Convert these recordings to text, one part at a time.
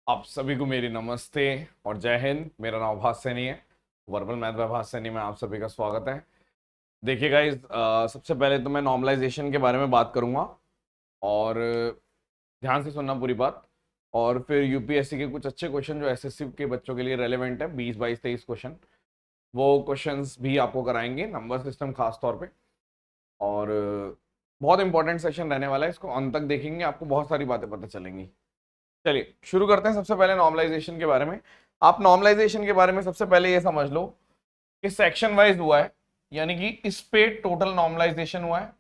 आप सभी को मेरी नमस्ते और जय हिंद। मेरा नाम भास सैनी है। वर्बल मैथ बाय भास सैनी में आप सभी का स्वागत है। देखिए गाइस, सबसे पहले तो मैं नॉर्मलाइजेशन के बारे में बात करूंगा और ध्यान से सुनना पूरी बात। और फिर यूपीएससी के कुछ अच्छे क्वेश्चन जो एसएससी के बच्चों के लिए रेलेवेंट है, 20 22 23 क्वेश्चन, वो क्वेश्चंस भी आपको कराएंगे, नंबर सिस्टम खास तौर पे। और बहुत इंपॉर्टेंट सेशन रहने वाला है, इसको अंत तक देखेंगे, आपको बहुत सारी बातें पता चलेंगी। चलिए शुरू करते हैं। सबसे पहले नॉर्मलाइजेशन के बारे में। आप नॉर्मलाइजेशन के बारे में सबसे पहले ये समझ लो कि सेक्शन वाइज हुआ है, यानी कि इस पे टोटल नॉर्मलाइजेशन हुआ है।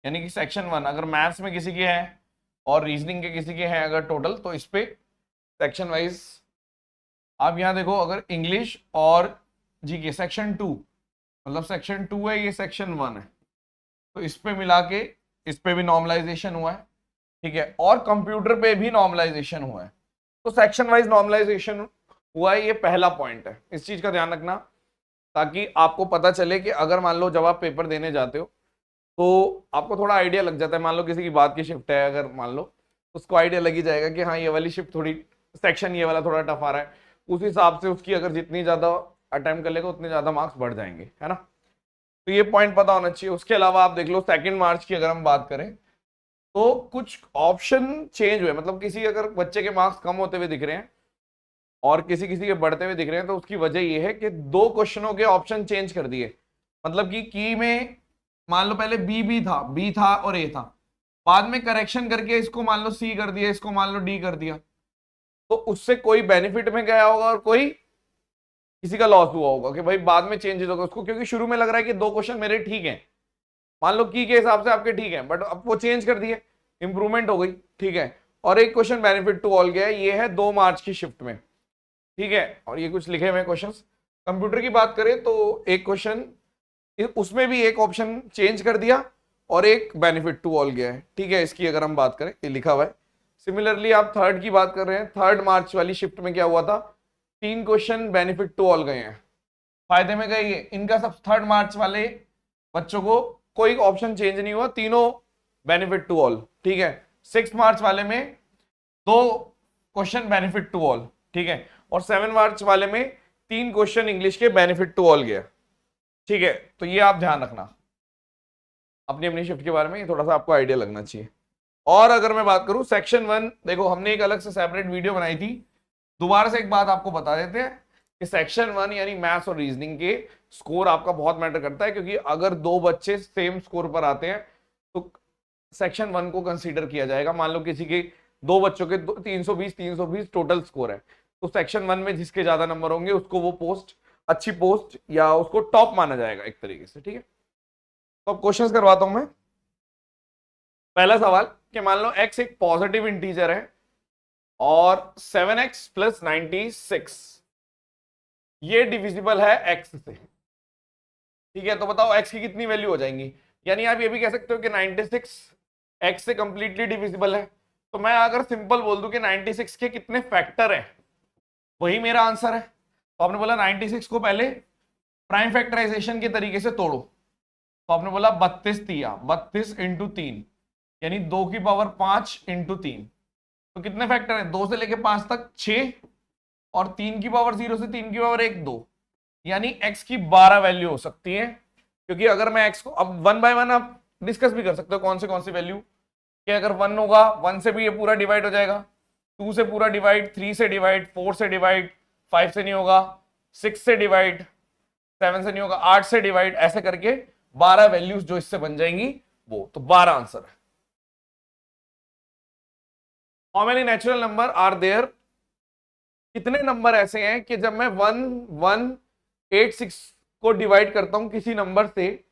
यानी कि सेक्शन 1 अगर मैथ्स में किसी के हैं और रीजनिंग के किसी के हैं अगर टोटल, तो इस पे सेक्शन वाइज आप यहां देखो। अगर इंग्लिश और जीके सेक्शन 2, मतलब सेक्शन 2 है, ये सेक्शन 1 है, तो इस पे मिला के इस पे भी नॉर्मलाइजेशन हुआ है। ठीक है, और कंप्यूटर पे भी नॉर्मलाइजेशन हुआ है। तो सेक्शन वाइज नॉर्मलाइजेशन हुआ है, ये पहला पॉइंट है, इस चीज का ध्यान रखना, ताकि आपको पता चले कि अगर मान लो जब आप पेपर देने जाते हो तो आपको थोड़ा आइडिया लग जाता है। मान लो किसी की बात की शिफ्ट है, अगर मान लो उसको आइडिया लग ही जाएगा कि हाँ ये वाली शिफ्ट थोड़ी, सेक्शन ये वाला थोड़ा टफ आ रहा है, उस हिसाब से उसकी अगर जितनी ज्यादा अटेम्प्ट कर लेगा उतने ज्यादा मार्क्स बढ़ जाएंगे, है ना। तो ये पॉइंट पता होना चाहिए। उसके अलावा आप देख लो 2 मार्च की अगर हम बात करें तो कुछ ऑप्शन चेंज हुए, मतलब किसी अगर बच्चे के मार्क्स कम होते हुए दिख रहे हैं और किसी किसी के बढ़ते हुए दिख रहे हैं, तो उसकी वजह यह है कि 2 क्वेश्चनों के ऑप्शन चेंज कर दिए। मतलब कि की में मान लो पहले बी था और ए था, बाद में करेक्शन करके इसको मान लो सी कर दिया, इसको मान लो डी कर दिया। तो उससे कोई बेनिफिट में गया होगा और कोई किसी का लॉस हुआ होगा कि भाई बाद में चेंजेस होगा उसको, क्योंकि शुरू में लग रहा है कि 2 क्वेश्चन मेरे ठीक हैं, मान लो की के हिसाब से आपके ठीक है, बट अब वो चेंज कर दिए, इंप्रूवमेंट हो गई। ठीक है, और एक क्वेश्चन बेनिफिट टू ऑल गया है, ये है 2 मार्च की शिफ्ट में। ठीक है, और ये कुछ लिखे हुए क्वेश्चंस। कंप्यूटर की बात करें तो एक क्वेश्चन उसमें भी एक ऑप्शन चेंज कर दिया और एक बेनिफिट टू ऑल गया है। ठीक है, इसकी अगर हम बात करें, ये लिखा हुआ है। सिमिलरली आप थर्ड की बात कर रहे हैं, 3 मार्च वाली शिफ्ट में क्या हुआ था, 3 क्वेश्चन बेनिफिट टू ऑल गए हैं, फायदे में गए ये। इनका सब 3 मार्च वाले बच्चों को कोई ऑप्शन चेंज नहीं हुआ, तीनों बेनिफिट टू ऑल। ठीक है, 6 मार्च वाले में 2 क्वेश्चन बेनिफिट टू ऑल। ठीक है, और 7 मार्च वाले में 3 क्वेश्चन इंग्लिश के बेनिफिट टू ऑल गया। ठीक है, तो ये आप ध्यान रखना अपनी अपनी शिफ्ट के बारे में, ये थोड़ा सा आपको आइडिया लगना चाहिए। और अगर मैं बात करूं सेक्शन 1, देखो हमने एक अलग से सेपरेट वीडियो बनाई थी। दोबारा से एक बात आपको बता देते हैं कि सेक्शन 1 यानी मैथ्स और रीजनिंग के स्कोर आपका बहुत मैटर करता है, क्योंकि अगर 2 बच्चे सेम स्कोर पर आते हैं तो सेक्शन 1 को कंसीडर किया जाएगा। मान लो किसी के 2 बच्चों के 320 टोटल स्कोर है, तो सेक्शन 1 में जिसके ज्यादा नंबर होंगे उसको वो पोस्ट, अच्छी पोस्ट या उसको टॉप माना जाएगा एक तरीके से। ठीक है, तो अब क्वेश्चंस करवाता हूं मैं। पहला सवाल कि मान लो x एक पॉजिटिव इंटीजर है और 7x प्लस 96 ये डिविजिबल है x से। ठीक है, तो बताओ x की कितनी वैल्यू हो जाएंगी। यानी आप ये भी कह सकते हो कि 96 x से कंप्लीटली डिविजिबल है। तो मैं अगर सिंपल बोल दूं कि 96 के कितने फैक्टर है, वही मेरा आंसर है। तो आपने बोला 96 को पहले प्राइम फैक्टराइजेशन के तरीके से तोड़ो, तो आपने बोला 32 दिया, 32 इंटू 3 यानी 2 की पावर 5 इंटू 3। तो कितने फैक्टर है, 2 से लेके 5 तक 6, और 3 की पावर 0 से 3 की पावर 1 2, यानी x की 12 वैल्यू हो सकती है। क्योंकि अगर मैं x को अब 1 बाय 1 आप डिस्कस भी कर सकते हो कौन सी वैल्यू, कि अगर 1 होगा 1 से भी ये पूरा डिवाइड हो जाएगा, 2 से पूरा डिवाइड, 3 से डिवाइड, 4 से डिवाइड, 5 से नहीं होगा, 6 से डिवाइड, 7 से नहीं होगा, 8 से डिवाइड, ऐसे करके 12 वैल्यूज जो इससे बन जाएंगी वो, तो 12 आंसर है। How many natural number are there, कितने नंबर ऐसे हैं कि जब मैं 1186 को डिवाइड करता हूं किसी नंबर से,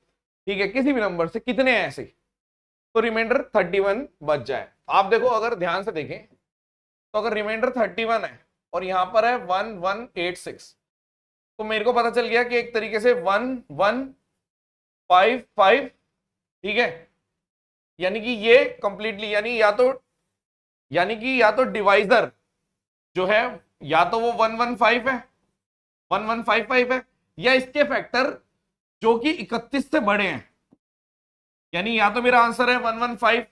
ठीक है किसी भी नंबर से, कितने हैं ऐसे, तो रिमाइंडर 31 बच जाए। आप देखो अगर ध्यान से देखें तो अगर रिमाइंडर 31 है और यहां पर है 1186, तो मेरे को पता चल गया कि एक तरीके से 1155, ठीक है, यानी कि ये कंप्लीटली, यानी कि या तो डिवाइजर जो है या तो वो 115 है, 1155 है, या इसके फैक्टर जो कि 31 से बड़े हैं, यानी या तो मेरा आंसर है 115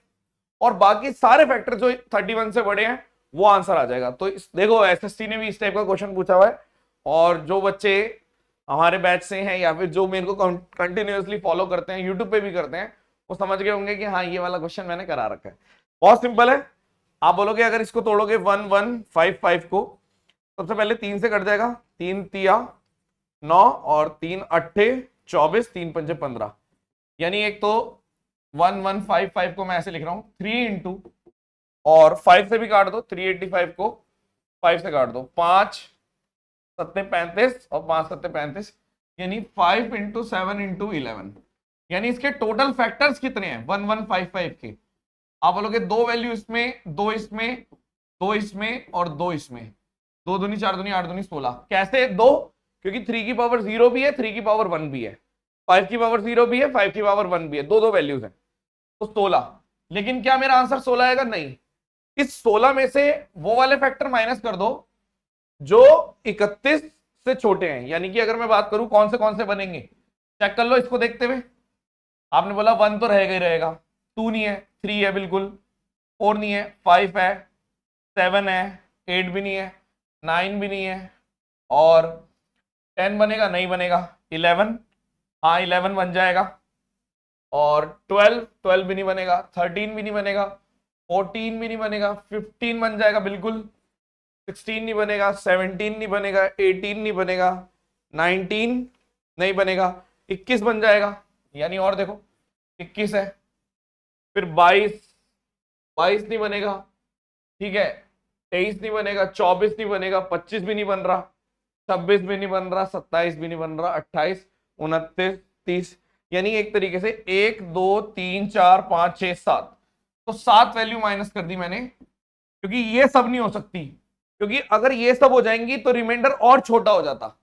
और बाकी सारे फैक्टर जो 31 से बड़े हैं वो आंसर आ जाएगा। तो देखो एसएससी ने भी इस टाइप का क्वेश्चन पूछा हुआ है, और जो बच्चे हमारे बैच से हैं या फिर जो मेरे को कंटिन्यूअसली फॉलो करते हैं, यूट्यूब पे भी करते हैं, वो समझ गए होंगे कि हाँ ये वाला क्वेश्चन मैंने करा रखा है। बहुत सिंपल है। आप बोलोगे अगर इसको तोड़ोगे 1155 को, सबसे पहले 3 से कट जाएगा, 3 तिया 9 और 3 अट्ठे 24, 3 पंजे 15। यानी एक तो 1155 को मैं ऐसे लिख रहा हूं 3 इंटू, और 5 से भी काट दो, 385 को 5 से काट दो, 5 सत्ते 35 और 5 सत्ते 35, यानी 5 इंटू 7 इंटू 11। यानी इसके टोटल फैक्टर्स कितने हैं 1155 के? आप बोलोगे दो वैल्यू इसमें, दो इसमें, दो इसमें और दो इसमें, 2 दूनी 4 दूनी 8 दूनी 16। कैसे दो? क्योंकि 3 की पावर 0 भी है, 3 की पावर 1 भी है, 5 की पावर 0 भी है, 5 की पावर 1 भी है, दो दो वैल्यूज हैं, तो 16। लेकिन क्या मेरा आंसर 16 आएगा? नहीं। इस 16 में से वो वाले फैक्टर माइनस कर दो जो 31 से छोटे हैं। यानी कि अगर मैं बात करूं कौन से बनेंगे, चेक कर लो इसको देखते हुए। आपने बोला 1 तो रहेगा ही रहेगा, 2 नहीं है, 3 है बिल्कुल, 4 नहीं है, 5 है, 7 है, 8 भी नहीं है, 9 भी नहीं है, और 10 बनेगा? नहीं बनेगा। 11, हाँ 11 बन जाएगा, और 12 भी नहीं बनेगा, 13 भी नहीं बनेगा, 14 भी नहीं बनेगा, 15 बन जाएगा बिल्कुल, 16 नहीं बनेगा, 17 नहीं बनेगा, 18 नहीं बनेगा, 19 नहीं बनेगा, 21 बन जाएगा। यानी और देखो 21 है, फिर 22 नहीं बनेगा, ठीक है, 23 नहीं बनेगा, 24 नहीं बनेगा, 25 भी नहीं बन रहा, 26 भी नहीं बन रहा, 27 भी नहीं बन रहा, 28, 29, 30। यानी एक तरीके से 1 2 3 4 5 6 7, तो 7 वैल्यू माइनस कर दी मैंने, क्योंकि ये सब नहीं हो सकती, क्योंकि अगर ये सब हो जाएंगी तो रिमाइंडर और छोटा हो जाता।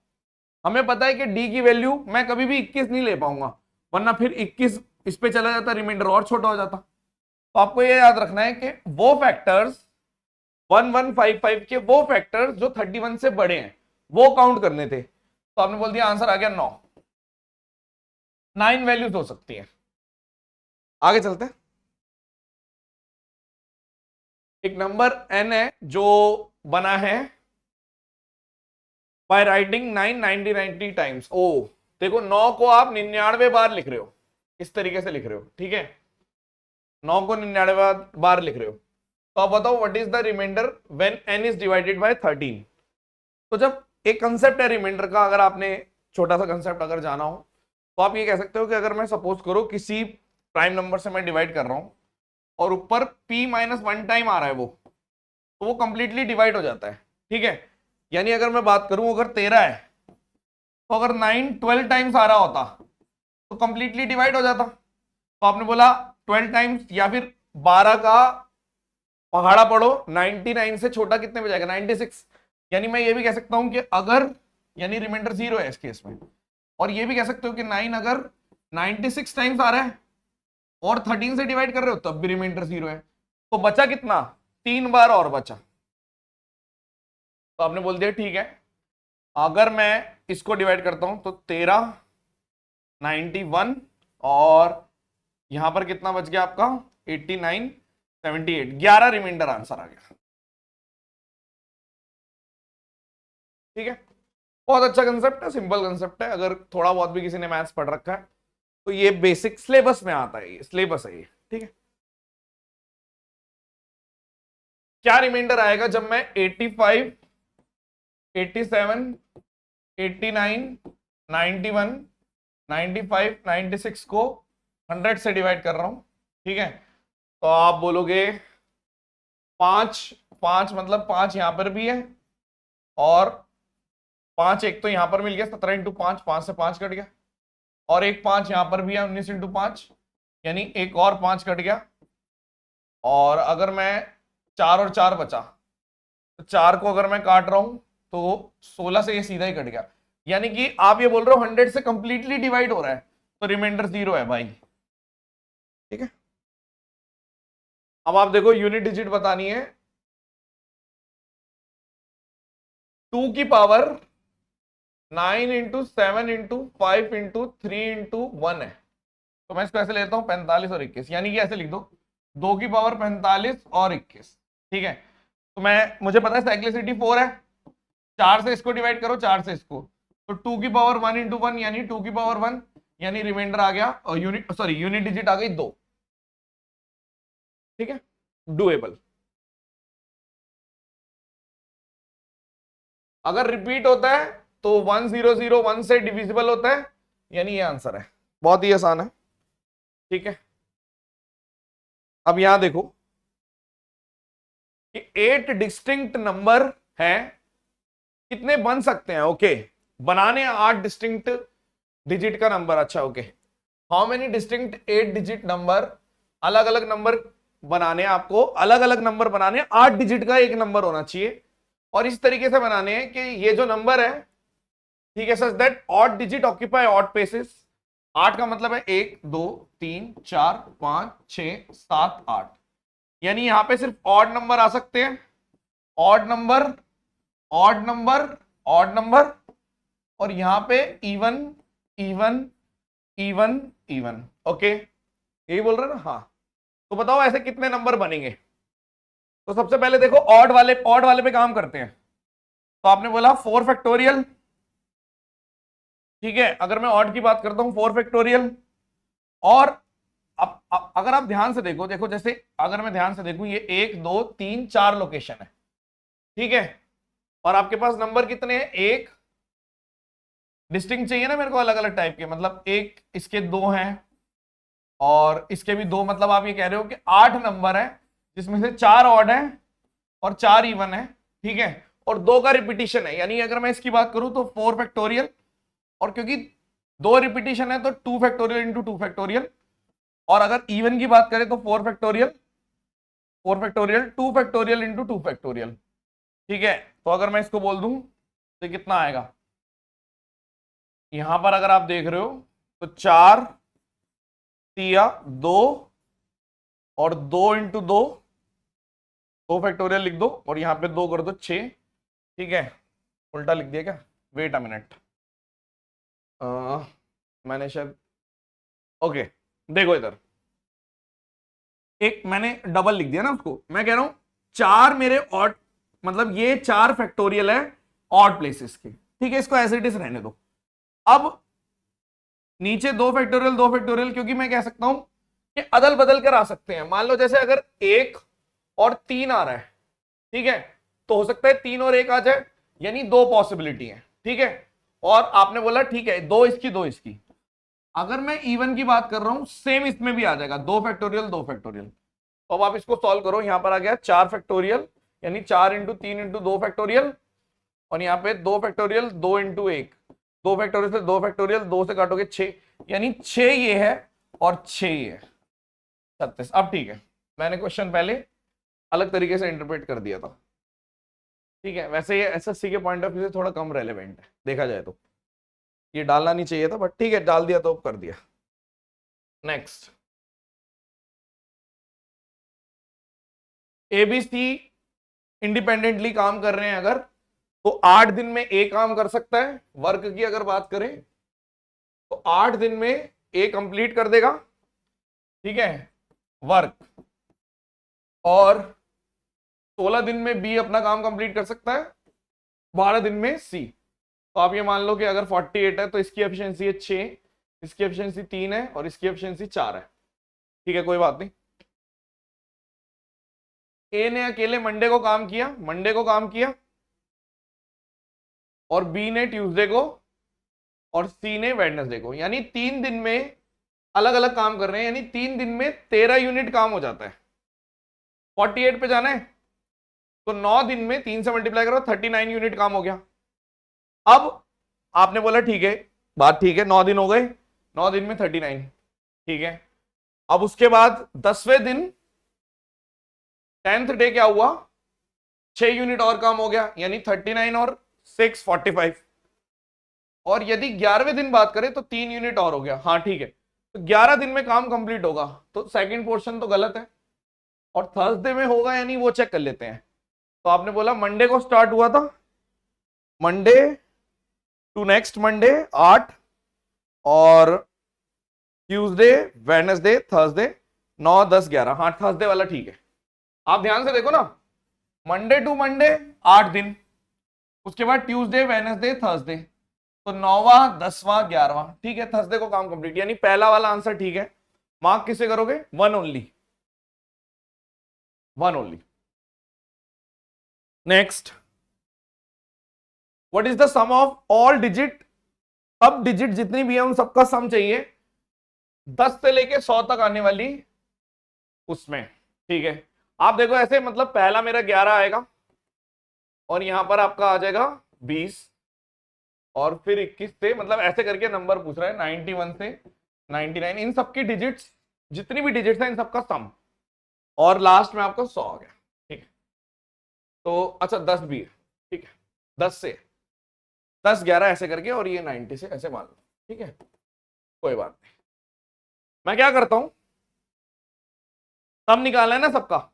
हमें पता है कि डी की वैल्यू मैं कभी भी 21 नहीं ले पाऊंगा, वरना फिर 21 इस पे चला जाता, रिमाइंडर और छोटा हो जाता। तो आपको ये याद रखना है कि वो फैक्टर्स 1155 के, वो फैक्टर्स जो 31 से बड़े हैं, वो काउंट करने थे। तो आपने बोल दिया, आंसर आ गया 9। 9 वैल्यूज हो सकती हैं। आगे चलते हैं। एक नंबर n है जो बना है बाय राइटिंग 9 90 90 टाइम्स। ओ देखो 9 को आप 99 बार लिख रहे हो, इस तरीके से लिख रहे हो, ठीक है, 9 को 99 बार लिख रहे हो। तो आप बताओ what is the reminder when n is divided by 13। तो जब एक कंसेप्ट है रिमाइंडर का, अगर आपने छोटा सा कंसेप्ट अगर जाना हो, तो आप ये कह सकते हो कि अगर मैं सपोज करो किसी प्राइम नंबर से मैं डिवाइड कर रहा हूं और ऊपर p-1 टाइम आ रहा है, तो वो कंप्लीटली डिवाइड हो जाता है, ठीक है। यानी अगर मैं बात करूं अगर 13 है, तो अगर 9 12 टाइम्स आ रहा होता तो कंप्लीटली डिवाइड हो जाता। तो आपने बोला 12 टाइम्स, या फिर 12 का पहाड़ा पढ़ो, 99 से छोटा कितने में जाएगा? 96। यानी मैं ये भी कह सकता हूं कि अगर, यानी रिमाइंडर 0 है इस केस में, और ये भी कह सकते हो कि 9 अगर 96 टाइम्स आ रहा है और 13 से डिवाइड कर रहे हो तब भी रिमाइंडर 0 है, तो बचा कितना? 3 बार और बचा। तो आपने बोल दिया ठीक है, अगर मैं इसको डिवाइड करता हूं तो 13 91 और यहां पर कितना बच गया आपका? 89 78, 11 रिमाइंडर आंसर आ गया, ठीक है। बहुत अच्छा कंसेप्ट है, सिंपल कंसेप्ट है। अगर थोड़ा बहुत भी किसी ने मैथ्स पढ़ रखा है तो ये बेसिक सिलेबस में आता है, ये सिलेबस है ये, ठीक है। क्या रिमाइंडर आएगा जब मैं 85 87 89 91 95 96 को 100 से डिवाइड कर रहा हूं, ठीक है। तो आप बोलोगे 5 5 मतलब 5 यहां पर भी है, और 5 एक तो यहां पर मिल गया, 17 इंटू 5, 5 से 5 कट गया, और एक 5 यहां पर भी है, 19 इंटू 5, यानी एक और 5 कट गया। और अगर मैं 4 और 4 बचा, तो 4 को अगर मैं काट रहा हूं तो 16 से ये सीधा ही कट गया। यानी कि आप ये बोल रहे हो 100 से कंप्लीटली डिवाइड हो रहा है, तो रिमाइंडर 0 है भाई, ठीक है। अब आप देखो यूनिट डिजिट बतानी है, 2 की power 9 into 7 into 5 into 3 into 1 है। तो मैं इसको ऐसे लेता हूं 45 और 21, यानी कि ऐसे लिख दो 2 की पावर 45 और 21, ठीक है। तो मुझे पता है साइक्लिसिटी 4 है, 4 से इसको डिवाइड करो, 4 से इसको, तो 2 की पावर 1 इंटू 1 यानी 2 की पावर 1, यानी रिमाइंडर आ गया, और यूनिट डिजिट आ गई 2। ठीक है, डुएबल। अगर रिपीट होता है तो 1001 से डिविजिबल होता है, यानी ये आंसर है। बहुत ही आसान है। ठीक है, अब यहां देखो कि 8 डिस्टिंक्ट नंबर हैं, कितने बन सकते हैं? ओके, बनाने 8 डिस्टिंक्ट डिजिट का नंबर। अच्छा okay, how many distinct 8 digit number? अलग अलग नंबर बनाने, आपको अलग अलग नंबर बनाने, 8 डिजिट का एक नंबर होना चाहिए, और इस तरीके से बनाने हैं कि ये जो नंबर है, ठीक है, such that odd digit occupy odd places. 8 का मतलब है 1 2 3 4 5 6 7 8, यानी यहां पे सिर्फ ऑड नंबर आ सकते हैं, odd number, odd number, odd number, और यहां पे even even even even. Okay, यही बोल रहे हैं ना? हाँ, तो बताओ ऐसे कितने नंबर बनेंगे? तो सबसे पहले देखो, ऑड वाले पे काम करते हैं। तो आपने बोला 4 फैक्टोरियल, ठीक है, अगर मैं ऑड की बात करता हूं 4 फैक्टोरियल, और अब अगर आप ध्यान से देखो, देखो जैसे अगर मैं ध्यान से देखूं, ये 1 2 3 4 लोकेशन है, ठीक है, और आपके पास नंबर कितने हैं? एक डिस्टिंक्ट चाहिए ना मेरे को, अलग अलग टाइप के, मतलब एक इसके 2 हैं और इसके भी 2, मतलब आप ये कह रहे हो कि 8 नंबर है, जिसमें से 4 ऑड है और 4 इवन है, ठीक है, और 2 का रिपीटिशन है, यानी अगर मैं इसकी बात करूं तो 4 फैक्टोरियल, और क्योंकि 2 रिपीटिशन है तो 2 फैक्टोरियल इंटू 2 फैक्टोरियल, और अगर इवन की बात करें तो 4 factorial, 4 factorial 2 factorial into 2 factorial. ठीक है, तो अगर मैं इसको बोल दूं तो कितना आएगा? यहां पर अगर आप देख रहे हो तो 4 तिया 2, और 2 इंटू 2, 2 फैक्टोरियल लिख दो, और यहां पे 2 कर दो 6। ठीक है, उल्टा लिख दिया क्या? वेट अ मिनट, मैंने शायद, ओके, देखो इधर एक मैंने डबल लिख दिया ना उसको, मैं कह रहा हूं 4 मेरे ऑड, मतलब ये 4 फैक्टोरियल है ऑड प्लेसेस के, ठीक है, इसको एज इट इज रहने दो। अब नीचे 2 फैक्टोरियल 2 फैक्टोरियल, क्योंकि मैं कह सकता हूं कि अदल बदल कर आ सकते हैं। मान लो जैसे अगर 1 और 3 आ रहा है, ठीक है, तो हो सकता है 3 और 1 आ जाए, यानी 2 पॉसिबिलिटी है, ठीक है, और आपने बोला ठीक है 2 इसकी 2 इसकी। अगर मैं इवन की बात कर रहा हूं, सेम इसमें भी आ जाएगा, 2 फैक्टोरियल 2 फैक्टोरियल। तो अब आप इसको सॉल्व करो, यहां पर आ गया 4 फैक्टोरियल, यानी 4 इंटू 3 इंटू 2 फैक्टोरियल, और यहाँ पे 2 फैक्टोरियल 2 इंटू 1, 2 फैक्टोरियल से 2 फैक्टोरियल, 2 से काटोगे 6, यानी 6 ये है और 6 ये है, 36। अब ठीक है, मैंने क्वेश्चन पहले अलग तरीके से इंटरप्रेट कर दिया था, ठीक है, वैसे ये एसएससी के पॉइंट ऑफ व्यू से थोड़ा कम रेलेवेंट है देखा जाए तो, ये डालना नहीं चाहिए था, बट ठीक है, डाल दिया तो कर दिया। नेक्स्ट, एबीसी इंडिपेंडेंटली काम कर रहे हैं अगर, तो 8 दिन में ए काम कर सकता है। वर्क की अगर बात करें तो 8 दिन में ए कंप्लीट कर देगा, ठीक है, वर्क, और 16 दिन में बी अपना काम कंप्लीट कर सकता है, 12 दिन में सी। तो आप ये मान लो कि अगर 48 है तो इसकी एफिशिएंसी है 6, इसकी एफिशिएंसी 3 है, और इसकी एफिशिएंसी 4 है, ठीक है, कोई बात नहीं। ए ने अकेले मंडे को काम किया, मंडे को काम किया, और बी ने ट्यूसडे को, और सी ने वेडनेसडे को, यानी 3 दिन में अलग अलग काम कर रहे हैं, यानी 3 दिन में 13 यूनिट काम हो जाता है। 48 पे जाना है तो 9 दिन में 3 से मल्टीप्लाई करो, 39 यूनिट काम हो गया। अब आपने बोला ठीक है, बात ठीक है, 9 दिन हो गए, 9 दिन में 39, ठीक है। अब उसके बाद 10वें दिन 10th डे क्या हुआ? 6 यूनिट और काम हो गया, यानी 39 और 6 45, और यदि 11वें दिन बात करें तो 3 यूनिट और हो गया। हाँ ठीक है, तो 11 दिन में काम कंप्लीट होगा, तो सेकंड पोर्शन तो गलत है, और थर्सडे में होगा, यानी वो चेक कर लेते हैं। तो आपने बोला मंडे को स्टार्ट हुआ था, मंडे टू नेक्स्ट मंडे 8, और ट्यूसडे वेडनेसडे थर्सडे 9 10 11, हाँ थर्सडे वाला ठीक है। आप ध्यान से देखो ना, मंडे टू मंडे 8 दिन, उसके बाद ट्यूसडे वेडनेसडे थर्सडे, तो 9वां 10वां 11वां। ठीक है, थर्सडे को काम कंप्लीट, यानी पहला वाला आंसर ठीक है। मार्क किसे करोगे? One only, one only. Next, what is the sum of all digit? अब डिजिट जितनी भी है उन सबका सम चाहिए 10 से लेके 100 तक आने वाली उसमें। ठीक है, आप देखो ऐसे, मतलब पहला मेरा 11 आएगा और यहां पर आपका आ जाएगा 20 और फिर 21 से, मतलब ऐसे करके नंबर पूछ रहा है 91 से 99, इन सबकी डिजिट्स, जितनी भी डिजिट्स हैं इन सबका सम, और लास्ट में आपका 100 आ गया। ठीक है, तो अच्छा 10 भी है। ठीक है, 10 से 10 11 ऐसे करके, और ये 90 से ऐसे मान लो। ठीक है, कोई बात नहीं। मैं क्या करता हूं, सम निकालना है ना सबका,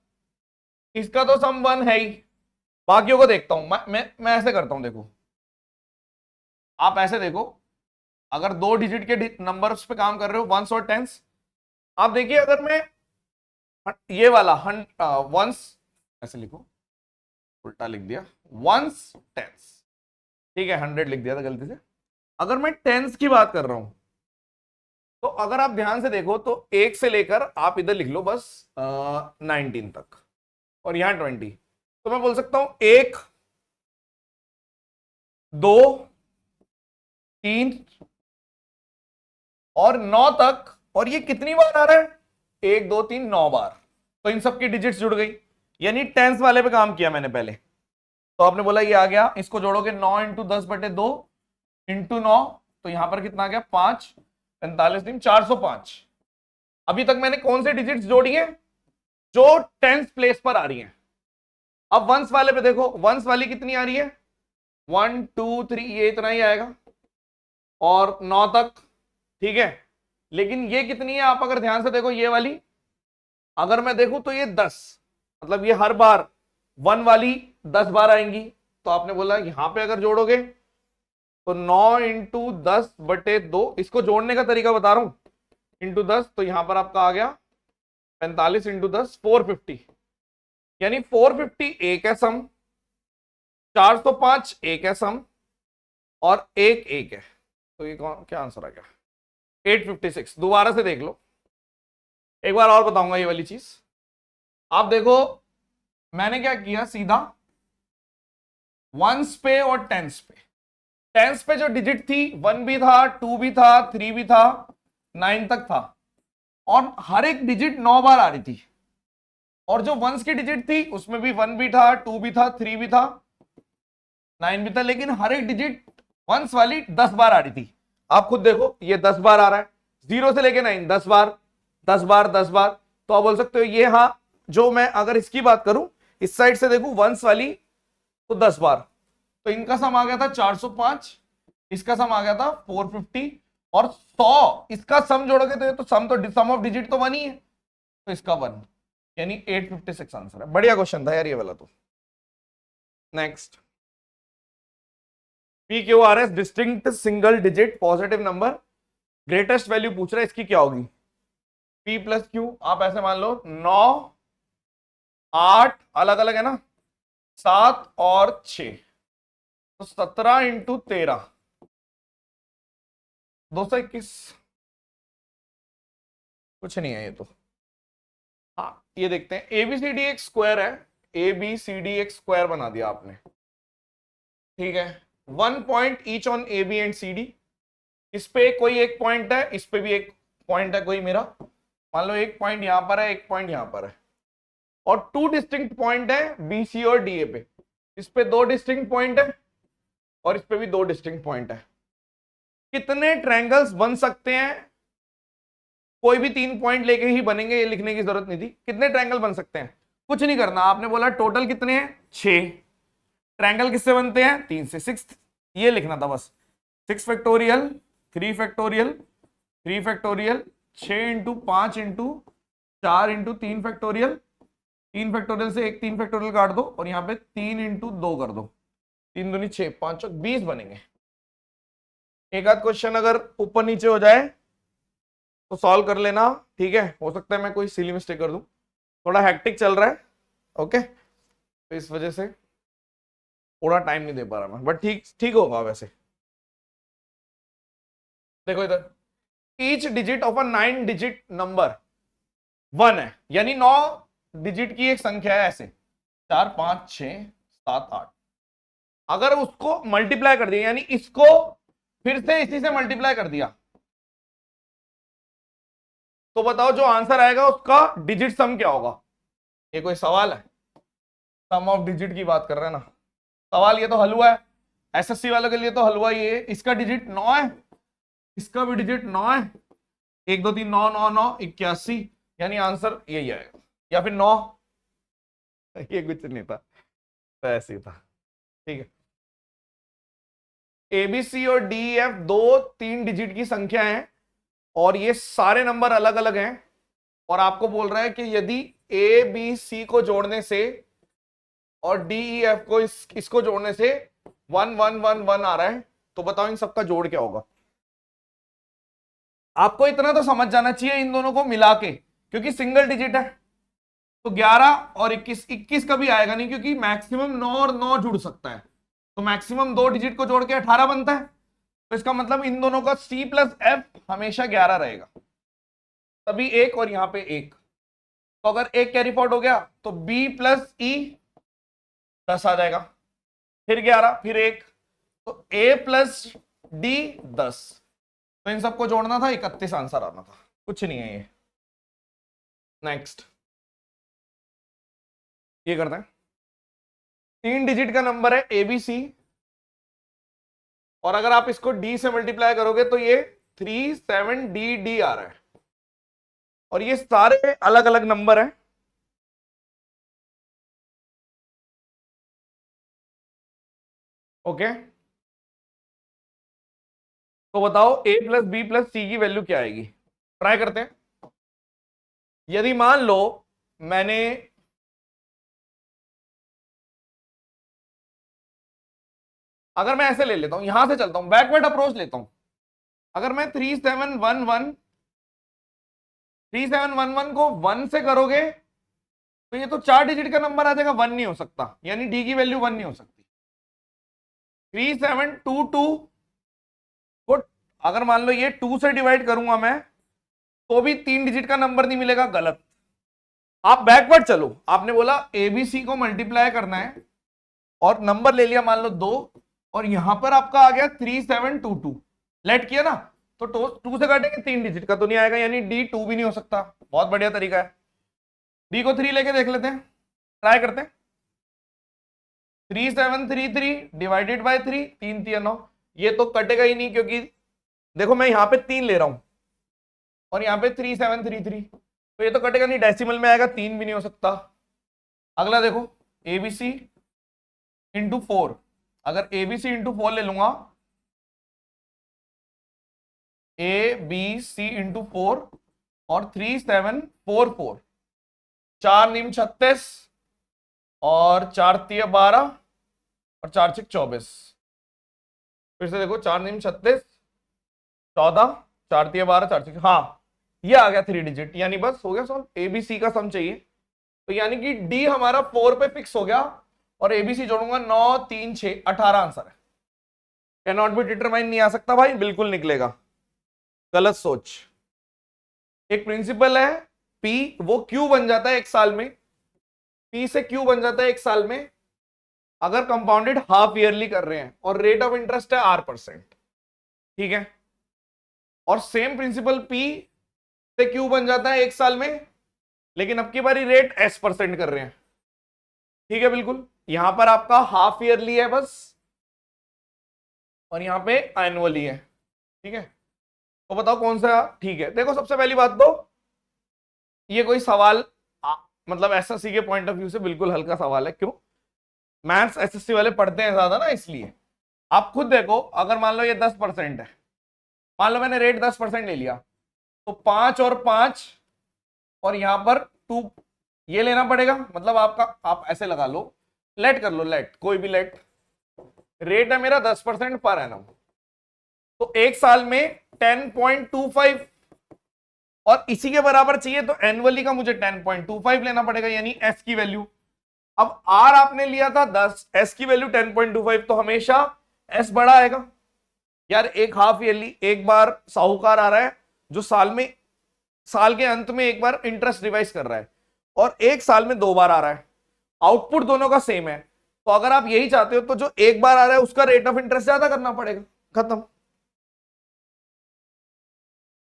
इसका तो सम 1 है ही, बाकियों को देखता हूं। मैं ऐसे करता हूं, देखो आप ऐसे देखो, अगर 2 डिजिट के नंबर्स पे काम कर रहे हो, वंस और टेंस, आप देखिए अगर मैं ये वाला वंस ऐसे लिखो, उल्टा लिख दिया, वंस टेंस। ठीक है, 100 लिख दिया था गलती से। अगर मैं टेंस की बात कर रहा हूं, तो अगर आप ध्यान से देखो तो 1 से लेकर आप इधर लिख लो बस 19 तक, और यहां 20, तो मैं बोल सकता हूं 1 2 3 और 9 तक, और ये कितनी बार आ रहा है? 1 2 3 9 बार। तो इन सबकी डिजिट्स जुड़ गई, यानी टेंस वाले पे काम किया मैंने पहले। तो आपने बोला ये आ गया, इसको जोड़ोगे 9 इंटू 10/2 इंटू 9, तो यहां पर कितना आ गया? 5 45 दिन 405। अभी तक मैंने कौन से डिजिट्स जोड़ी है? जो टेंस प्लेस पर आ रही हैं। अब वंस वाले पे देखो, वंस वाली कितनी आ रही है? 1 2 3, ये इतना ही आएगा, और 9 तक। ठीक है, लेकिन ये कितनी है? आप अगर ध्यान से देखो, ये वाली अगर मैं देखूं तो ये 10, मतलब ये हर बार 1 वाली 10 बार आएंगी। तो आपने बोला यहां पे अगर जोड़ोगे तो 9 इंटू 10/2, इसको जोड़ने का तरीका बता रहा हूं, इंटू 10, तो यहां पर आपका आ गया 45 इंटू 10 450, यानी 450 एक है सम, 405 एक है सम, और एक है। तो ये कौन, क्या आंसर आ गया? 856। दोबारा से देख लो, एक बार और बताऊंगा ये वाली चीज। आप देखो मैंने क्या किया, सीधा वंस पे और टेंस पे। टेंस पे जो डिजिट थी 1 भी था, 2 भी था, 3 भी था, 9 तक था, और हर एक डिजिट 9 बार आ रही थी। और जो वंस की डिजिट थी उसमें भी 1 भी था, 2 भी था, 3 भी था, 9 भी था, लेकिन हर एक डिजिट वंस वाली 10 बार आ रही थी। आप खुद देखो, ये 10 बार आ रहा है, 0 से लेके 9 10 बार 10 बार 10 बार। तो आप बोल सकते हो ये, हाँ, जो मैं अगर इसकी बात करूं, इस साइड से देखूं वंस वाली, तो 10 बार। तो इनका सम आ गया था 405, इसका सम आ गया था 450, और 100 इसका सम जोड़ोगे तो ये तो सम ऑफ डिजिट तो 1 ही है, तो इसका 1, यानी 856 आंसर है। बढ़िया क्वेश्चन था यार ये वाला तो। Next, P Q R S distinct single digit positive number, greatest value पूछ रहा है, इसकी क्या होगी? पी प्लस क्यू, आप ऐसे मान लो 9 8 अलग अलग है ना, 7 और 6, तो 17 इंटू 13 221। कुछ नहीं है ये तो। हाँ, ये देखते हैं, एबीसीडी एक स्क्वायर है, एबीसीडी एक स्क्वायर बना दिया आपने। ठीक है, 1 point each on A B and C D. इस पे कोई एक पॉइंट है, इस पे भी एक पॉइंट है कोई मेरा, मान लो एक पॉइंट यहां पर है, एक पॉइंट यहां पर है, और 2 डिस्टिंक्ट पॉइंट है बी सी और डी ए पे। इस पे 2 डिस्टिंक्ट पॉइंट है, और इस पे भी 2 डिस्टिंक्ट पॉइंट है। कितने ट्रायंगल्स बन सकते हैं? कोई भी 3 पॉइंट लेके ही बनेंगे, ये लिखने की जरूरत नहीं थी। कितने ट्रायंगल बन सकते हैं? कुछ नहीं करना, आपने बोला टोटल कितने हैं? 6। ट्रायंगल किससे बनते हैं? 3 से। 6 ये लिखना था बस, 6 factorial 3 factorial 3 factorial 6 into 5 into 4 into 3 factorial, 3 factorial से एक 3 फैक्टोरियल काट दो, और यहाँ पे 3 इंटू 2 कर दो, 3 दूनी 6 5 चौक 20 बनेंगे। एक आध क्वेश्चन अगर ऊपर नीचे हो जाए तो सॉल्व कर लेना, ठीक है? हो सकता है मैं कोई सिली मिस्टेक कर दूं, थोड़ा हैक्टिक चल रहा है। ओके, तो इस वजह से थोड़ा टाइम नहीं दे पा रहा मैं, बट ठीक ठीक होगा वैसे। देखो इधर, each digit of a 9 digit number 1 है, यानी 9 डिजिट की एक संख्या है ऐसे, 4 5 6 7 8। अगर उसको मल्टीप्लाई कर दिया, यानी इसको फिर से इसी से मल्टीप्लाई कर दिया, तो बताओ जो आंसर आएगा उसका डिजिट सम क्या होगा? ये कोई सवाल है? सम ऑफ डिजिट की बात कर रहे हैं ना सवाल, ये तो हलवा है। एसएससी वालों के लिए तो हलवा ही है। इसका डिजिट 9 है, इसका भी डिजिट 9 है, 1 2 3 9 9 9 81, यानी आंसर यही आएगा, या फिर 9। ये कुछ नहीं था, तो ऐसे ही था। ठीक है, एबीसी और डी एफ 2 3 डिजिट की संख्या है, और ये सारे नंबर अलग अलग हैं, और आपको बोल रहा है कि यदि ए बी सी को जोड़ने से और डी ई एफ को इसको जोड़ने से 1 1 1 1 आ रहा है, तो बताओ इन सबका जोड़ क्या होगा? आपको इतना तो समझ जाना चाहिए इन दोनों को मिला के, क्योंकि सिंगल डिजिट है, तो 11 और 21, 21 कभी आएगा नहीं, क्योंकि मैक्सिमम 9 और 9 जुड़ सकता है, तो मैक्सिमम 2 डिजिट को जोड़ के 18 बनता है। तो इसका मतलब इन दोनों का C प्लस F हमेशा 11 रहेगा, तभी एक और यहां पे एक, तो अगर एक कैरी फॉरवर्ड हो गया तो B प्लस E 10 आ जाएगा, फिर 11 फिर एक, तो A प्लस D 10, तो इन सबको जोड़ना था, 31 आंसर आना था, कुछ नहीं है ये। नेक्स्ट ये करते हैं, 3 डिजिट का नंबर है ABC, और अगर आप इसको D से मल्टीप्लाई करोगे तो ये 3 7 D आ रहा है, और ये सारे अलग अलग नंबर हैं। ओके, तो बताओ A plus B plus C की वैल्यू क्या आएगी? ट्राई करते हैं। यदि मान लो मैंने अगर मैं ऐसे ले लेता हूं, यहां से चलता हूं, बैकवर्ड अप्रोच लेता हूं, अगर मैं 3711 को 1 से करोगे तो ये तो 4 डिजिट का नंबर आ जाएगा, 1 नहीं हो सकता, यानी डी की वैल्यू 1 नहीं हो सकती। 3722 को अगर मान लो ये 2 से डिवाइड करूंगा मैं, तो भी 3 डिजिट का नंबर नहीं मिलेगा, गलत। आप बैकवर्ड चलो, आपने बोला एबीसी को मल्टीप्लाई करना है और नंबर ले लिया मान लो 2, और यहां पर आपका आ गया 3722, लेट किया ना, तो 2 से काटेंगे 3 डिजिट का तो नहीं आएगा, यानी डी 2 भी नहीं हो सकता। बहुत बढ़िया तरीका है, डी को 3 लेके देख लेते हैं, ट्राई करते हैं। 3733 डिवाइडेड बाय 3, 3 3 9, ये तो कटेगा ही नहीं, क्योंकि देखो मैं यहां पे 3 ले रहा हूं और यहां पे 3733, तो ये तो कटेगा नहीं, डेसिमल में आएगा, 3 भी नहीं हो सकता। अगला देखो, एबीसी इंटू 4, अगर एबीसी इंटू 4 ले लूंगा, ए बी सी इंटू 4 और 3744, 4 निम 36 और 4 तिया 12 और 4 6 24, फिर से देखो 4 निम 36 14 4 तिया 12 4 6, हाँ ये आ गया 3 डिजिट, यानी बस हो गया सॉल्व। एबीसी का सम चाहिए, तो यानी कि डी हमारा 4 पे फिक्स हो गया, और एबीसी जोड़ूंगा 9 3 6 18 आंसर है। कैन नॉट बी डिटरमाइन नहीं आ सकता भाई, बिल्कुल निकलेगा, गलत सोच। एक प्रिंसिपल है पी, वो क्यू बन जाता है 1 साल में, पी से क्यू बन जाता है 1 साल में अगर कंपाउंडेड हाफ ईयरली कर रहे हैं, और रेट ऑफ इंटरेस्ट है R%, ठीक है। और सेम प्रिंसिपल पी से क्यू बन जाता है 1 साल में, लेकिन अब की बारी रेट S% कर रहे हैं, ठीक है। बिल्कुल, यहां पर आपका हाफ ईयरली है बस, और यहां पे एनुअली है, ठीक है। तो बताओ कौन सा ठीक है? देखो सबसे पहली बात तो ये कोई सवाल मतलब एसएससी के पॉइंट ऑफ व्यू से बिल्कुल हल्का सवाल है, क्यों? मैथ्स एसएससी वाले पढ़ते हैं ज्यादा ना, इसलिए। आप खुद देखो, अगर मान लो ये 10% है, मान लो मैंने रेट 10% ले लिया, तो 5 और 5 और यहां पर 2 ये लेना पड़ेगा, मतलब आपका आप ऐसे लगा लो, लेट कर लो, लेट कोई भी लेट, रेट है मेरा 10% पर एनम, तो 1 साल में 10.25, और इसी के बराबर चाहिए तो एनुअली का मुझे 10.25 लेना पड़ेगा, यानी एस की वैल्यू। अब आर आपने लिया था 10, एस की वैल्यू 10.25, तो हमेशा एस बड़ा आएगा यार। एक हाफ ईयरली एक बार साहूकार आ रहा है जो साल के अंत में एक बार इंटरेस्ट रिवाइज कर रहा है, और एक साल में 2 बार आ रहा है, आउटपुट दोनों का सेम है। तो अगर आप यही चाहते हो तो जो एक बार आ रहा है उसका रेट ऑफ इंटरेस्ट ज्यादा करना पड़ेगा, खत्म।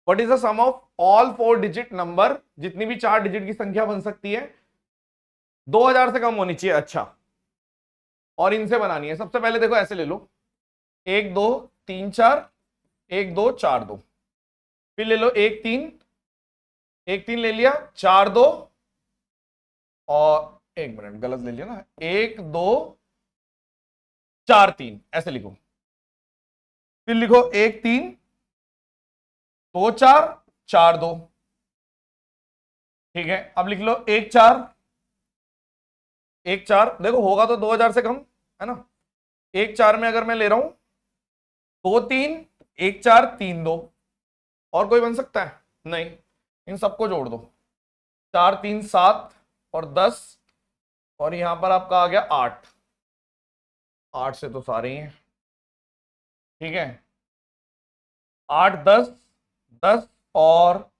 What is the sum of all 4 digit number, जितनी भी 4 डिजिट की संख्या बन सकती है 2000 से कम होनी चाहिए। अच्छा, और इनसे बनानी है। सबसे पहले देखो ऐसे ले लो, 1 2 3 4, 1 2 4 2, फिर ले लो 1 3, 1 3 ले लिया, 4 2, और 1 मिनट गलत ले लिया ना, 1 2 4 3, ऐसे लिखो। फिर लिखो 1 3 2 4 4 2, ठीक है। अब लिख लो 1 4 1 4, देखो होगा तो 2000 से कम है ना। 1 4 में अगर मैं ले रहा हूं 2 3 1 4 3 2, और कोई बन सकता है नहीं, इन सबको जोड़ दो, 4 3 7 और 10, और यहां पर आपका आ गया 8, 8 से तो सारे ही हैं, ठीक है। 8 10 10, और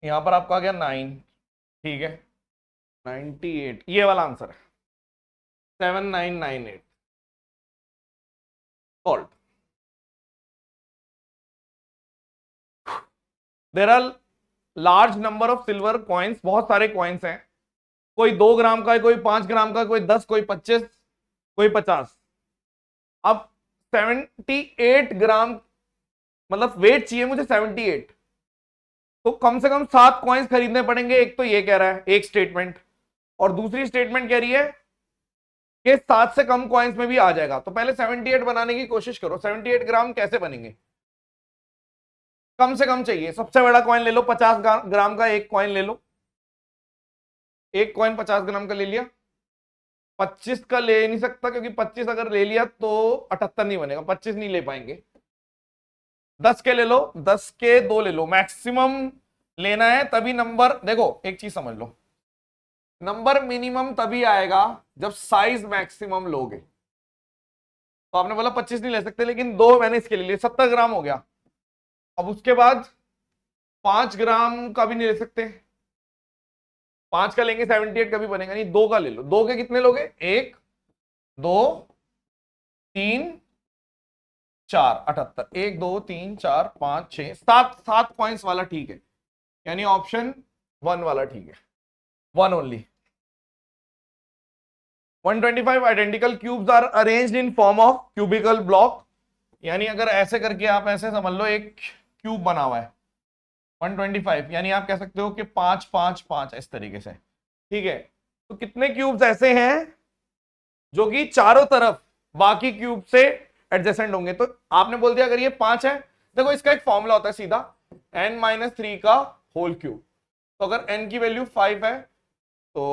यहां पर आपका आ गया 9, ठीक है। 98, ये वाला आंसर है 7998 solve. There are large number of silver coins, बहुत सारे कॉइन्स हैं, कोई 2 ग्राम का है, कोई 5 ग्राम का, कोई 10, कोई 25, कोई 50। अब 78 ग्राम मतलब वेट चाहिए मुझे 78, तो कम से कम 7 कॉइन्स खरीदने पड़ेंगे। एक तो ये कह रहा है एक स्टेटमेंट, और दूसरी स्टेटमेंट कह रही है कि 7 से कम कॉइन्स में भी आ जाएगा। तो पहले 78 बनाने की कोशिश करो। 78 ग्राम कैसे बनेंगे, कम से कम चाहिए। सबसे बड़ा कॉइन ले लो, 50 ग्राम का एक कॉइन ले लो, एक कॉइन 50 ग्राम का ले लिया। 25 का ले नहीं सकता, क्योंकि 25 अगर ले लिया तो 78 नहीं बनेगा, 25 नहीं ले पाएंगे। 10 के ले लो, 10 के 2 ले लो, मैक्सिमम लेना है तभी नंबर। देखो एक चीज समझ लो, नंबर मिनिमम तभी आएगा जब साइज मैक्सिमम लोगे। तो आपने बोला 25 नहीं ले सकते, लेकिन 2 मैंने इसके लिए 70 ग्राम हो गया। अब उसके बाद 5 ग्राम का भी नहीं ले सकते, 5 का लेंगे 78 का भी बनेगा नहीं। 2 का ले लो, 2 के कितने लोगे, 1 2 3 4, 78, 1 2 3 4 5 6 7, 7 पॉइंट्स वाला ठीक है, यानी ऑप्शन 1 वाला ठीक है, 1 only. 125 identical cubes are arranged in form of cubical block, यानी अगर ऐसे करके आप ऐसे समझ लो एक क्यूब बना हुआ है 125, यानी आप कह सकते हो कि 5 5 5 इस तरीके से, ठीक है। तो कितने क्यूब्स ऐसे हैं जो कि चारों तरफ बाकी क्यूब से एडजेसेंट होंगे। तो आपने बोल दिया अगर ये 5 है, देखो इसका एक फॉर्मूला होता है सीधा, n-3 का होल क्यूब। तो अगर n की वैल्यू 5 है तो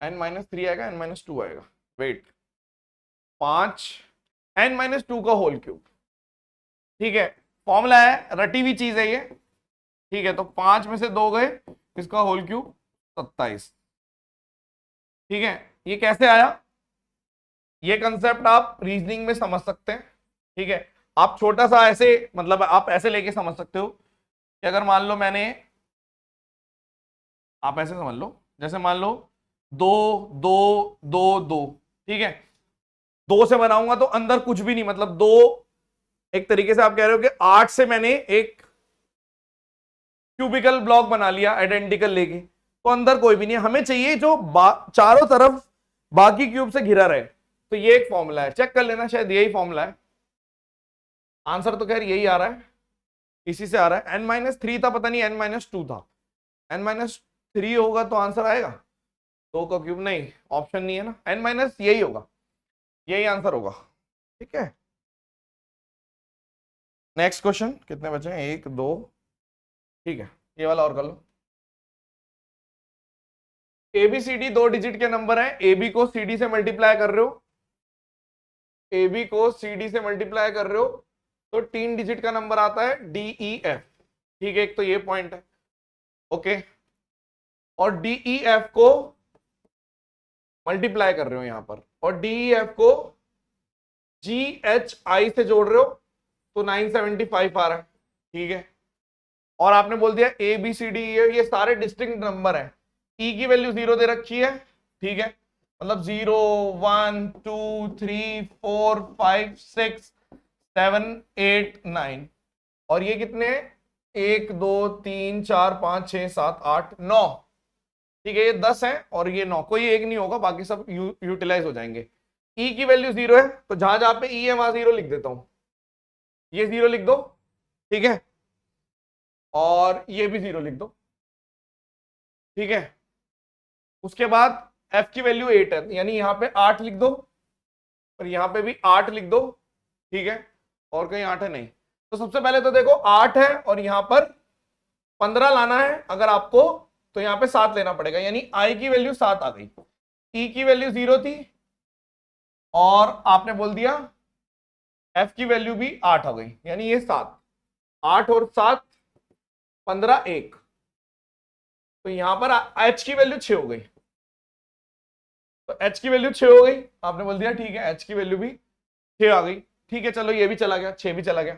n-3 आएगा, n-2 आएगा, वेट 5 n-2 का होल क्यूब, ठीक है। फॉर्मूला है, रटी हुई चीज है ये, ठीक है। तो 5 में से 2 गए, इसका होल क्यूब 27, ठीक है। ये कैसे आया, ये कंसेप्ट आप रीजनिंग में समझ सकते हैं, ठीक है। आप छोटा सा ऐसे मतलब आप ऐसे लेके समझ सकते हो कि अगर मान लो मैंने, आप ऐसे समझ लो जैसे मान लो 2 2 2 2, ठीक है। 2 से बनाऊंगा तो अंदर कुछ भी नहीं, मतलब 2, एक तरीके से आप कह रहे हो कि 8 से मैंने एक क्यूबिकल ब्लॉक बना लिया आइडेंटिकल लेके, तो अंदर कोई भी नहीं है। हमें चाहिए जो चारों तरफ बाकी क्यूब से घिरा रहे। तो ये एक फॉर्मूला है, चेक कर लेना, शायद यही फॉर्मूला है। आंसर तो खैर यही आ रहा है, इसी से आ रहा है। n-3 था, पता नहीं n-2 था, n-3 होगा तो आंसर आएगा 2 का क्यूब, नहीं ऑप्शन नहीं है ना, n- यही होगा, यही आंसर होगा, ठीक है। नेक्स्ट क्वेश्चन, कितने बचे हैं, 1 2, ठीक है। ये वाला और कर लो। ABCD 2 डिजिट के नंबर है, AB को CD से मल्टीप्लाई कर रहे हो, AB को CD से मल्टीप्लाई कर रहे हो तो 3 डिजिट का नंबर आता है DEF, ठीक है। एक तो ये पॉइंट है, ओके। और डीई एफ को मल्टीप्लाई कर रहे हो यहां पर, और डीई एफ को जी एच आई से जोड़ रहे हो तो 975 आ रहा है, ठीक है। और आपने बोल दिया ए बी सी डी ये सारे डिस्टिंक्ट नंबर है, ई की वैल्यू 0 दे रखी है, ठीक है, मतलब 0 1 2 3 4 5 6 7 8 9, और ये कितने 1 2 3 4 5 6 7 8 9, ठीक है, ये 10 है और ये 9, कोई एक नहीं होगा, बाकी सब यूटिलाइज हो जाएंगे। ई की वैल्यू 0 है तो जहां जहां पे ई है वहां 0 लिख देता हूं, ये 0 लिख दो, ठीक है, और ये भी 0 लिख दो, ठीक है। उसके बाद f की वैल्यू 8 है, यानी यहां पे 8 लिख दो, और यहां पे भी 8 लिख दो, ठीक है, और कहीं 8 है नहीं, तो सबसे पहले तो देखो 8 है और यहां पर 15 लाना है अगर आपको, तो यहां पे 7 लेना पड़ेगा, यानी i की वैल्यू 7 आ गई, e की वैल्यू 0 थी और आपने बोल दिया f की वैल्यू भी 8 आ गई, यानी ये 7, 8 और 7 15 1, तो यहां पर h की वैल्यू 6 हो गई, तो h की वैल्यू 6 हो गई, आपने बोल दिया ठीक है h की वैल्यू भी 6 आ गई, ठीक है, चलो ये भी चला गया, 6 भी चला गया,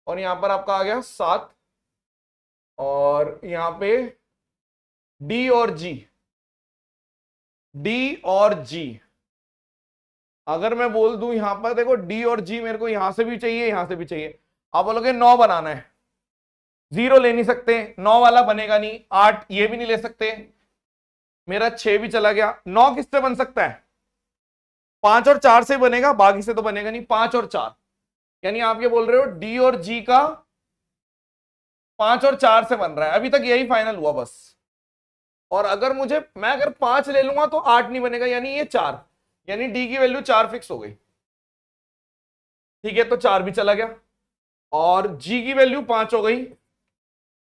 और यहां पर आपका आ गया 7, और यहां पे d और g, d और g, अगर मैं बोल दूं यहां पर देखो d और g मेरे को यहां से भी चाहिए यहां से भी चाहिए, आप बोलोगे 9 बनाना है, 0 ले नहीं सकते, 9 वाला बनेगा नहीं, 8 ये भी नहीं ले सकते, मेरा 6 भी चला गया, 9 किससे बन सकता है, 5 और 4 से बनेगा, बाकी से तो बनेगा नहीं, 5 और 4, यानी आप ये बोल रहे हो डी और जी का 5 और 4 से बन रहा है, अभी तक यही फाइनल हुआ बस। और अगर मैं अगर 5 ले लूंगा तो 8 नहीं बनेगा, यानी ये 4, यानी डी की वैल्यू 4 फिक्स हो गई, ठीक है, तो 4 भी चला गया, और जी की वैल्यू 5 हो गई,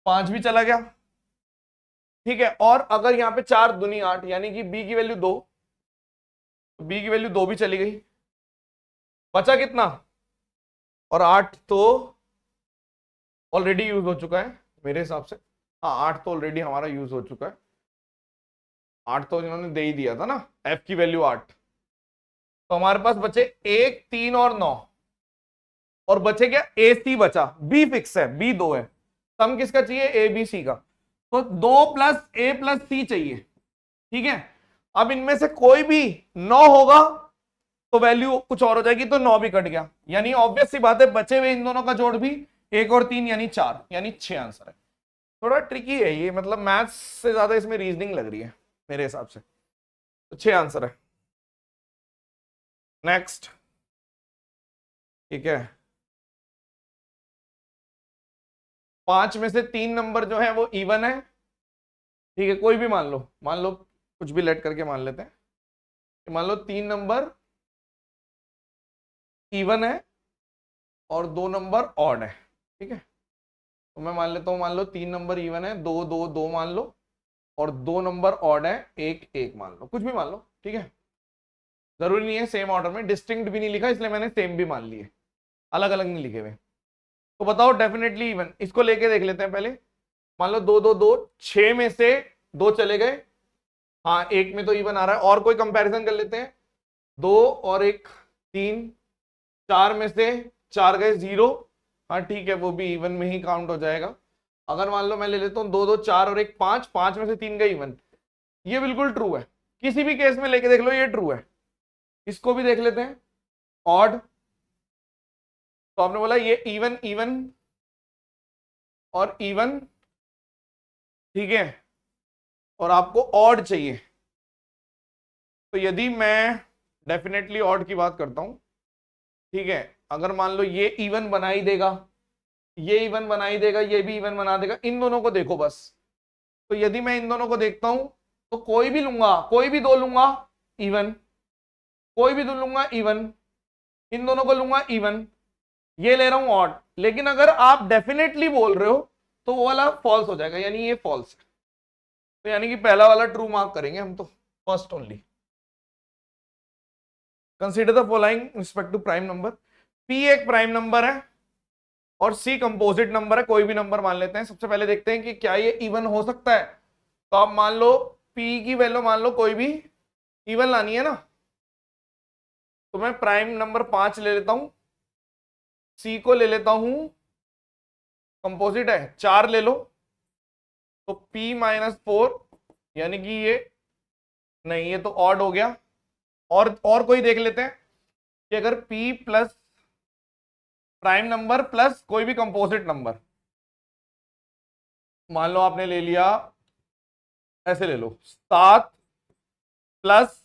5 भी चला गया, ठीक है, और अगर यहां पे 4 दूनी 8, यानी कि बी की वैल्यू 2, बी की वैल्यू 2 भी चली गई, बचा कितना, और 8 तो ऑलरेडी यूज हो चुका है मेरे हिसाब से, हाँ 8 तो ऑलरेडी हमारा यूज हो चुका है, 8 तो इन्होंने दे ही दिया था ना, f की वैल्यू 8, तो हमारे पास बचे 1 3 और 9, और बचे क्या ए सी बचा, बी फिक्स है, बी 2 है, सम किसका चाहिए ए बी सी का, तो 2 प्लस ए प्लस सी चाहिए, ठीक है। अब इनमें से कोई भी 9 होगा तो वैल्यू कुछ और हो जाएगी, तो 9 भी कट गया, यानी ऑब्वियस सी बात है बचे हुए इन दोनों का जोड़ भी 1 और 3 यानी 4, यानी 6 आंसर है। थोड़ा ट्रिकी है ये, मतलब मैथ्स से ज्यादा इसमें रीजनिंग लग रही है मेरे हिसाब से, तो 6 आंसर है। नेक्स्ट, ठीक है, 5 में से 3 नंबर जो है वो इवन है, ठीक है, कोई भी मान लो कुछ भी लेट करके मान लेते हैं, मान लो 3 नंबर इवन है और 2 नंबर ऑड है, ठीक है, तो मैं मान लेता हूं, मान लो 3 नंबर इवन है, 2 2 2 मान लो, और 2 नंबर ऑड है, 1 1 मान लो, कुछ भी मान लो, ठीक है, जरूरी नहीं है सेम ऑर्डर में, डिस्टिंक्ट भी नहीं लिखा इसलिए मैंने सेम भी मान लिए, अलग अलग नहीं लिखे हुए, तो बताओ डेफिनेटली इवन, इसको लेके देख लेते हैं पहले, मान लो 2 2 2, 6 में से 2 चले गए, हाँ 1 में तो इवन आ रहा है, और कोई कंपैरिजन कर लेते हैं, 2 और 1 3, 4 में से 4 गए 0, हाँ ठीक है, वो भी इवन में ही काउंट हो जाएगा। अगर मान लो मैं ले लेता हूँ 2 2 4 और 1 5, 5 में से 3 गए इवन, ये बिल्कुल ट्रू है, किसी भी केस में लेके देख लो ये ट्रू है। इसको भी देख लेते हैं ऑड, तो आपने बोला ये इवन इवन और इवन, ठीक है, और आपको ऑड चाहिए, तो यदि मैं डेफिनेटली ऑड की बात करता हूं, ठीक है, अगर मान लो ये इवन बना ही देगा, ये इवन बना ही देगा, ये भी इवन बना देगा, इन दोनों को देखो बस, तो यदि मैं इन दोनों को देखता हूं तो कोई भी लूंगा, कोई भी 2 लूंगा इवन, कोई भी 2 लूंगा इवन, इन दोनों को लूंगा इवन, ये ले रहा हूं ऑड, लेकिन अगर आप डेफिनेटली बोल रहे हो तो वो वाला फॉल्स हो जाएगा, यानी ये फॉल्स है, तो यानी कि पहला वाला ट्रू मार्क करेंगे हम, तो first only. Consider the following respect to prime number, P एक प्राइम नंबर है और सी कंपोजिट नंबर है, कोई भी नंबर मान लेते हैं। सबसे पहले देखते हैं कि क्या ये इवन हो सकता है, तो आप मान लो P की वैल्यू मान लो कोई भी इवन लानी है ना, तो मैं प्राइम नंबर 5 ले लेता हूं, C को ले लेता हूं, कंपोजिट है 4 ले लो, तो P-4 यानी कि ये नहीं, ये तो ऑड हो गया। और कोई देख लेते हैं कि अगर P plus prime number plus कोई भी कंपोजिट नंबर, मान लो आपने ले लिया, ऐसे ले लो 7 प्लस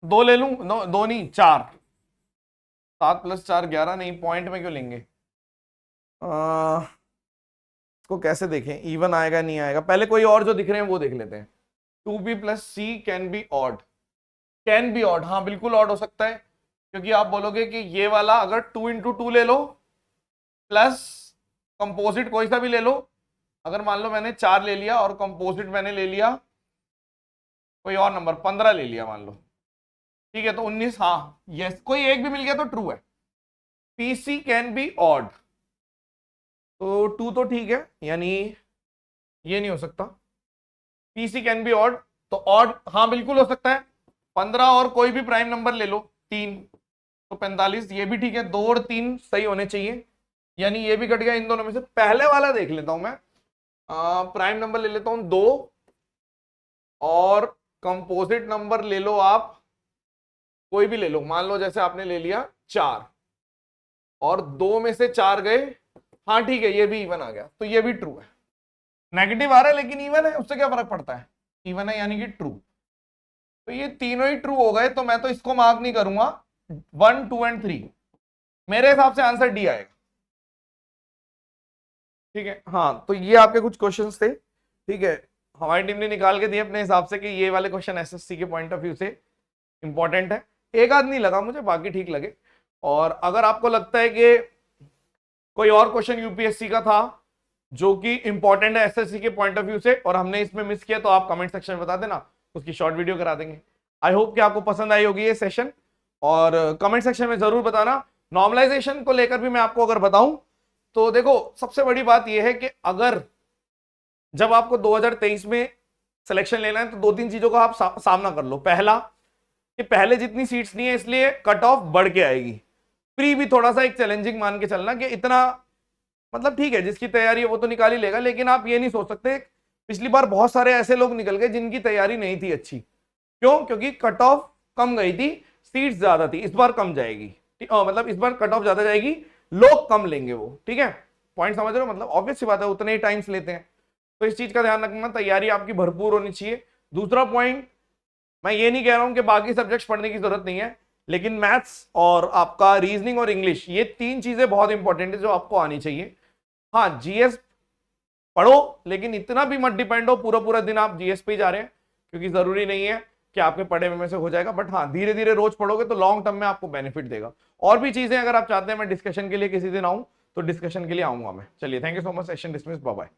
2 ले लूं, दो नहीं 4, 7 प्लस 4 11, नहीं पॉइंट में क्यों लेंगे, इसको कैसे देखें, इवन आएगा नहीं आएगा, पहले कोई और जो दिख रहे हैं वो देख लेते हैं। 2B plus C can be odd, can be odd, हाँ बिल्कुल ऑड हो सकता है, क्योंकि आप बोलोगे कि ये वाला अगर 2 × 2 ले लो प्लस कंपोजिट कोई सा भी ले लो, अगर मान लो मैंने 4 ले लिया और कंपोजिट मैंने ले लिया कोई और नंबर 15 ले लिया मान लो, ठीक है, तो 19, हाँ यस, कोई एक भी मिल गया तो ट्रू है। पीसी कैन बी ऑड, तो 2 तो ठीक है, यानी ये नहीं हो सकता। पीसी कैन बी ऑड, तो ऑड हाँ बिल्कुल हो सकता है, 15 और कोई भी प्राइम नंबर ले लो 3, तो 45, ये भी ठीक है, 2 और 3 सही होने चाहिए, यानी ये भी कट गया इन दोनों में से। पहले वाला देख लेता हूं मैं, प्राइम नंबर ले लेता हूं 2 और कंपोजिट नंबर ले लो आप कोई भी ले लो, मान लो जैसे आपने ले लिया 4 और 2 में से 4 गए, हाँ ठीक है ये भी इवन आ गया, तो ये भी ट्रू है। नेगेटिव आ रहा है लेकिन इवन है, उससे क्या फर्क पड़ता है, इवन है यानी कि ट्रू, तो ये तीनों ही ट्रू हो गए, तो मैं तो इसको मार्क नहीं करूंगा, 1 2 एंड 3, मेरे हिसाब से आंसर डी आएगा, ठीक है। हाँ तो ये आपके कुछ क्वेश्चंस थे, ठीक है, हमारी टीम ने निकाल के दिए अपने हिसाब से कि ये वाले क्वेश्चन एसएससी के पॉइंट ऑफ व्यू से इंपॉर्टेंट है, एक आध नहीं लगा मुझे, बाकी ठीक लगे। और अगर आपको लगता है कि कोई और क्वेश्चन यूपीएससी का था जो कि इंपॉर्टेंट है एसएससी के पॉइंट ऑफ व्यू से और हमने इसमें मिस किया, तो आप कमेंट सेक्शन में बता देना, उसकी शॉर्ट वीडियो करा देंगे। आई होप कि आपको पसंद आई होगी ये सेशन, और कमेंट सेक्शन में जरूर बताना। नॉर्मलाइजेशन को लेकर भी मैं आपको अगर बताऊं तो देखो, सबसे बड़ी बात यह है कि अगर जब आपको 2023 में सिलेक्शन लेना है तो 2-3 चीजों का आप सामना कर लो। पहला कि पहले जितनी सीट्स नहीं है इसलिए कट ऑफ बढ़ के आएगी। प्री भी थोड़ा सा एक चैलेंजिंग मान के चलना कि इतना, मतलब ठीक है जिसकी तैयारी है वो तो निकाल ही लेगा, लेकिन आप ये नहीं सोच सकते, पिछली बार बहुत सारे ऐसे लोग निकल गए जिनकी तैयारी नहीं थी अच्छी, क्यों, क्योंकि कट ऑफ कम गई थी, सीट्स ज्यादा थी, इस बार कम जाएगी, मतलब इस बार कट ऑफ ज्यादा जाएगी, लोग कम लेंगे वो, ठीक है, पॉइंट समझ रहे हो, मतलब ऑब्वियस सी बात है उतने ही टाइम्स लेते हैं, तो इस चीज का ध्यान रखना, तैयारी आपकी भरपूर होनी चाहिए। दूसरा पॉइंट, मैं ये नहीं कह रहा हूं कि बाकी सब्जेक्ट्स पढ़ने की जरूरत नहीं है, लेकिन मैथ्स और आपका रीजनिंग और इंग्लिश, ये 3 चीजें बहुत इंपॉर्टेंट है जो आपको आनी चाहिए। हाँ जीएस पढ़ो, लेकिन इतना भी मत डिपेंड हो पूरा पूरा दिन आप जीएस पे जा रहे हैं, क्योंकि जरूरी नहीं है कि आपके पढ़े में से हो जाएगा, बट हाँ धीरे धीरे रोज पढ़ोगे तो लॉन्ग टर्म में आपको बेनिफिट देगा। और भी चीजें अगर आप चाहते हैं मैं डिस्कशन के लिए किसी दिन आऊं तो डिस्कशन के लिए आऊंगा मैं। चलिए, thank you so much, session dismiss, bye bye.